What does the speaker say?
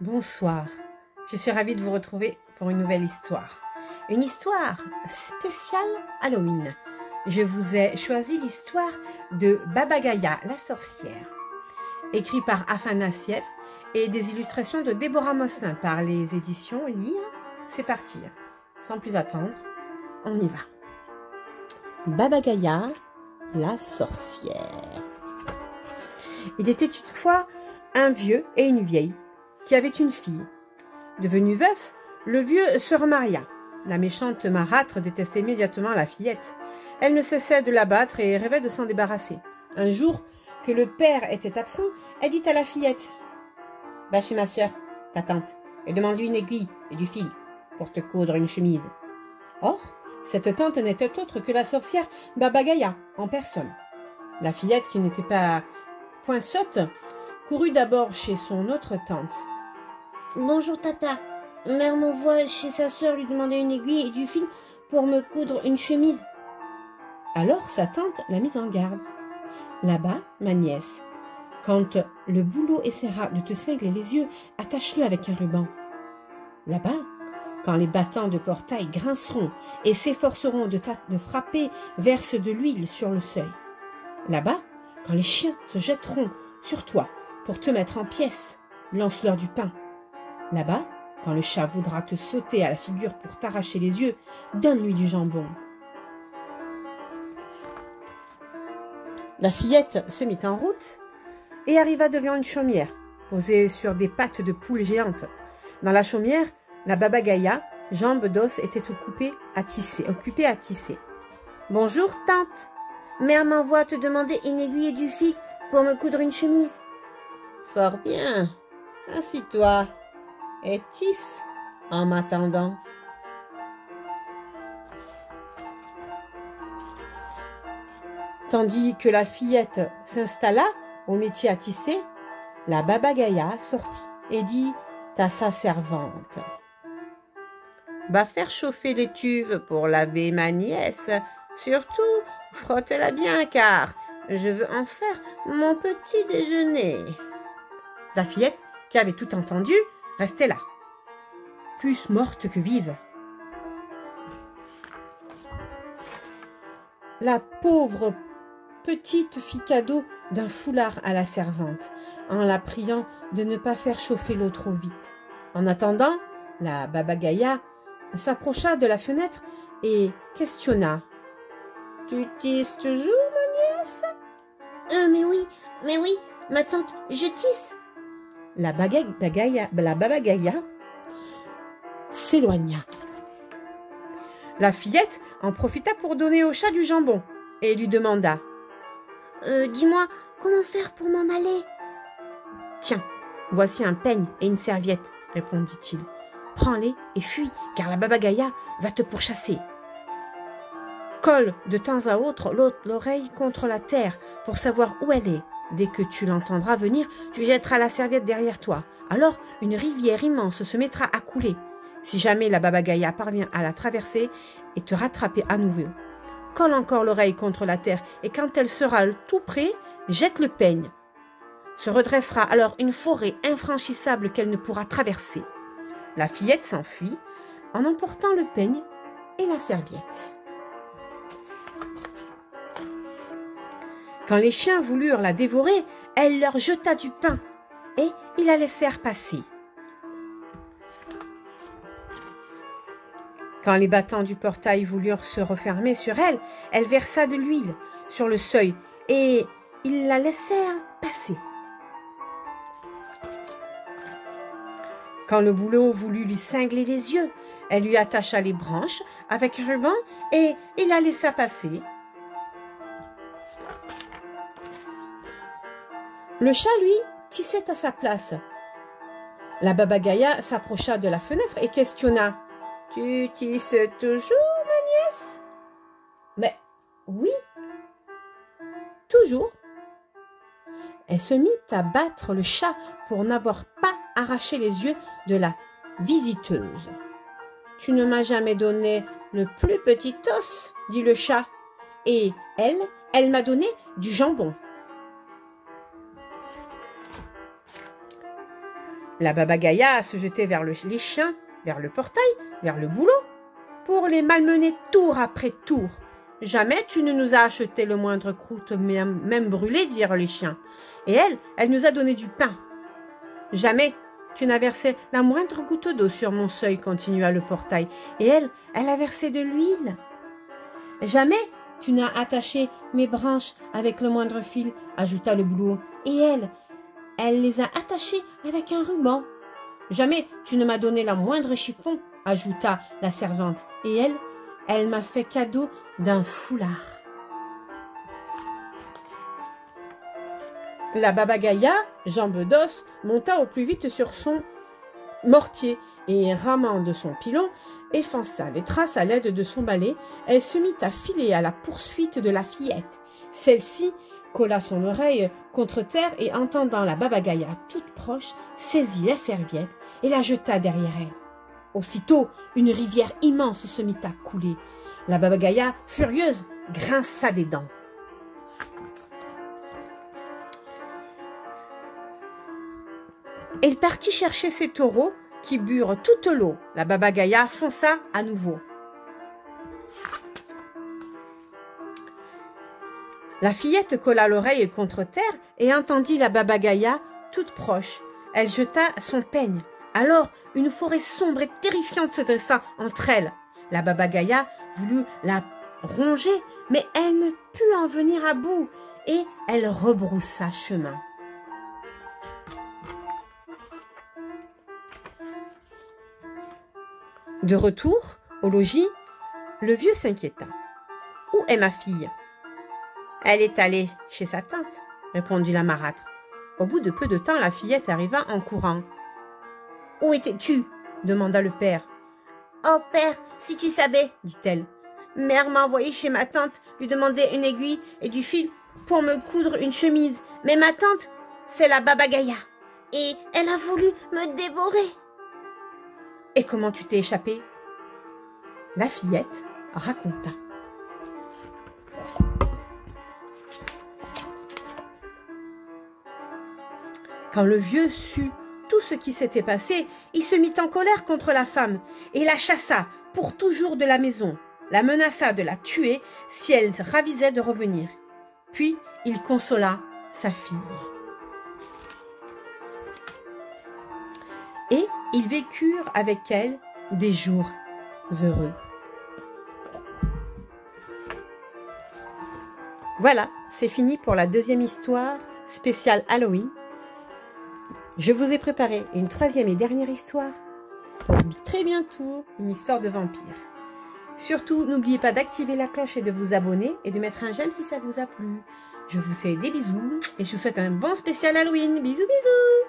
Bonsoir, je suis ravie de vous retrouver pour une nouvelle histoire. Une histoire spéciale Halloween. Je vous ai choisi l'histoire de Baba Gaïa, la sorcière, écrit par Afanassiev et des illustrations de Déborah Mossin par les éditions Lire. C'est parti, sans plus attendre, on y va. Baba Gaïa, la sorcière. Il était une fois un vieux et une vieille qui avaient une fille. Devenu veuf, le vieux se remaria. La méchante marâtre détestait immédiatement la fillette. Elle ne cessait de la battre et rêvait de s'en débarrasser. Un jour, que le père était absent, elle dit à la fillette: « Va chez ma sœur, ta tante, et demande-lui une aiguille et du fil pour te coudre une chemise. » Or, cette tante n'était autre que la sorcière Baba Gaïa en personne. La fillette, qui n'était pas point sotte, courut d'abord chez son autre tante. « Bonjour tata, mère m'envoie chez sa sœur lui demander une aiguille et du fil pour me coudre une chemise. » Alors sa tante la mit en garde. « Là-bas, ma nièce, quand le boulot essaiera de te cingler les yeux, attache-le avec un ruban. Là-bas, quand les battants de portail grinceront et s'efforceront de frapper, verse de l'huile sur le seuil. Là-bas, quand les chiens se jetteront sur toi pour te mettre en pièces, lance-leur du pain. Là-bas, quand le chat voudra te sauter à la figure pour t'arracher les yeux, donne-lui du jambon. » La fillette se mit en route et arriva devant une chaumière, posée sur des pattes de poule géantes. Dans la chaumière, la Baba Gaïa, jambes d'os, était occupée à tisser. « Bonjour, tante. Mère m'envoie te demander une aiguille et du fil pour me coudre une chemise. »« Fort bien. Assis-toi et tisse en m'attendant. » Tandis que la fillette s'installa au métier à tisser, la Baba Gaïa sortit et dit à sa servante: « Va faire chauffer l'étuve pour laver ma nièce. Surtout, frotte-la bien car je veux en faire mon petit déjeuner. » La fillette, qui avait tout entendu, restait là, plus morte que vive. La pauvre petite fit cadeau d'un foulard à la servante, en la priant de ne pas faire chauffer l'eau trop vite. En attendant, la Baba Gaïa s'approcha de la fenêtre et questionna: « Tu tisses toujours, ma nièce ?»« Mais oui, ma tante, je tisse. » La Baba Gaïa s'éloigna. La fillette en profita pour donner au chat du jambon et lui demanda: « Dis-moi, comment faire pour m'en aller ?»« Tiens, voici un peigne et une serviette, » répondit-il. « Prends-les et fuis, car la Baba Gaïa va te pourchasser. Colle de temps à autre l'oreille contre la terre pour savoir où elle est. Dès que tu l'entendras venir, tu jetteras la serviette derrière toi. Alors, une rivière immense se mettra à couler. Si jamais la Baba Gaïa parvient à la traverser et te rattraper à nouveau, colle encore l'oreille contre la terre et quand elle sera tout près, jette le peigne. Se redressera alors une forêt infranchissable qu'elle ne pourra traverser. » La fillette s'enfuit en emportant le peigne et la serviette. Quand les chiens voulurent la dévorer, elle leur jeta du pain et ils la laissèrent passer. Quand les battants du portail voulurent se refermer sur elle, elle versa de l'huile sur le seuil et ils la laissèrent passer. Quand le boulot voulut lui cingler les yeux, elle lui attacha les branches avec un ruban et il la laissa passer. Le chat, lui, tissait à sa place. La Baba Gaïa s'approcha de la fenêtre et questionna: « Tu tisses toujours, ma nièce ?»« Mais oui, toujours. » Elle se mit à battre le chat pour n'avoir pas arraché les yeux de la visiteuse. « Tu ne m'as jamais donné le plus petit os, » dit le chat, « et elle m'a donné du jambon. » La Baba Gaïa se jetait vers les chiens, vers le portail, vers le boulot, pour les malmener tour après tour. Jamais tu ne nous as acheté le moindre croûte, même brûlé, dirent les chiens. Et elle nous a donné du pain. Jamais tu n'as versé la moindre goutte d'eau sur mon seuil, continua le portail. Et elle a versé de l'huile. Jamais tu n'as attaché mes branches avec le moindre fil, ajouta le boulot. Et elle les a attachées avec un ruban. Jamais tu ne m'as donné la moindre chiffon, ajouta la servante. Et elle m'a fait cadeau d'un foulard. La Baba Gaïa, jambe d'os, monta au plus vite sur son mortier et, ramant de son pilon, effaça les traces à l'aide de son balai. Elle se mit à filer à la poursuite de la fillette. Celle-ci colla son oreille contre terre et, entendant la Baba Gaïa toute proche, saisit la serviette et la jeta derrière elle. Aussitôt, une rivière immense se mit à couler. La Baba Gaïa, furieuse, grinça des dents. Elle partit chercher ses taureaux qui burent toute l'eau. La Baba Gaïa fonça à nouveau. La fillette colla l'oreille contre terre et entendit la Baba Gaïa toute proche. Elle jeta son peigne. Alors, une forêt sombre et terrifiante se dressa entre elles. La Baba Gaïa voulut la ronger, mais elle ne put en venir à bout et elle rebroussa chemin. De retour au logis, le vieux s'inquiéta. « Où est ma fille ?»« Elle est allée chez sa tante, » répondit la marâtre. Au bout de peu de temps, la fillette arriva en courant. « Où étais-tu » demanda le père. « Oh père, si tu savais, dit-elle. Mère m'a envoyé chez ma tante lui demander une aiguille et du fil pour me coudre une chemise. Mais ma tante, c'est la Baba Gaïa et elle a voulu me dévorer. » « Et comment tu t'es échappée ?» La fillette raconta. Quand le vieux sut tout ce qui s'était passé, il se mit en colère contre la femme et la chassa pour toujours de la maison, la menaça de la tuer si elle ravisait de revenir. Puis il consola sa fille. Et ils vécurent avec elle des jours heureux. Voilà, c'est fini pour la deuxième histoire spéciale Halloween. Je vous ai préparé une troisième et dernière histoire pour très bientôt, une histoire de vampire. Surtout, n'oubliez pas d'activer la cloche et de vous abonner et de mettre un j'aime si ça vous a plu. Je vous fais des bisous et je vous souhaite un bon spécial Halloween. Bisous, bisous!